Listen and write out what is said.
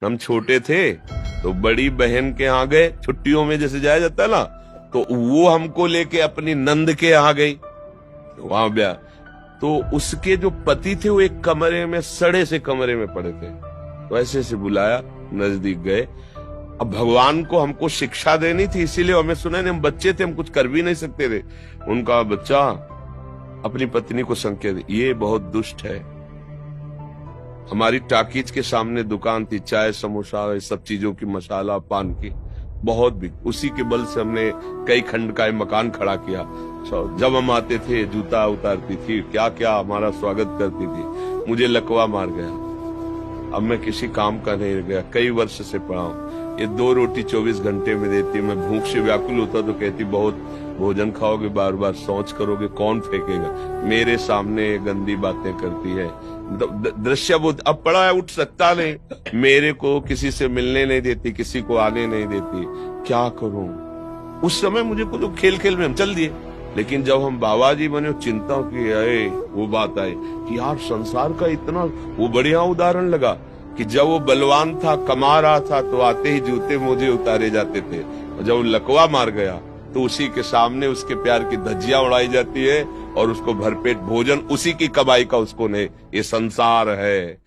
हम छोटे थे तो बड़ी बहन के यहाँ गए, छुट्टियों में जैसे जाया जाता है ना, तो वो हमको लेके अपनी नंद के यहाँ गई, वहां ब्याह। तो उसके जो पति थे वो एक कमरे में, सड़े से कमरे में पड़े थे, तो ऐसे से बुलाया, नजदीक गए। अब भगवान को हमको शिक्षा देनी थी, इसीलिए हमें सुना नहीं, हम बच्चे थे, हम कुछ कर भी नहीं सकते थे। उनका बच्चा अपनी पत्नी को संकेत, ये बहुत दुष्ट है। हमारी टाकीज के सामने दुकान थी, चाय समोसा सब चीजों की, मसाला पान की, बहुत भी। उसी के बल से हमने कई खंड का मकान खड़ा किया। जब हम आते थे जूता उतारती थी, क्या क्या हमारा स्वागत करती थी। मुझे लकवा मार गया, अब मैं किसी काम का नहीं रह गया, कई वर्ष से पड़ा हूं। ये 2 रोटी 24 घंटे में देती, मैं भूख से व्याकुल होता तो कहती बहुत भोजन खाओगे, बार बार शौच करोगे, कौन फेंकेगा। मेरे सामने गंदी बातें करती है, दृश्य बहुत। अब पड़ा है, उठ सकता नहीं, मेरे को किसी से मिलने नहीं देती, किसी को आने नहीं देती, क्या करूं। उस समय मुझे कुछ खेल खेल में हम चल दिए, लेकिन जब हम बाबा जी बने, चिंता की आए, वो बात आई कि यार संसार का इतना, वो बढ़िया उदाहरण लगा कि जब वो बलवान था, कमा रहा था, तो आते ही जूते मोजे उतारे जाते थे, और जब वो लकवा मार गया तो उसी के सामने उसके प्यार की धज्जियां उड़ाई जाती है, और उसको भरपेट भोजन उसी की कमाई का उसको नहीं। ये संसार है।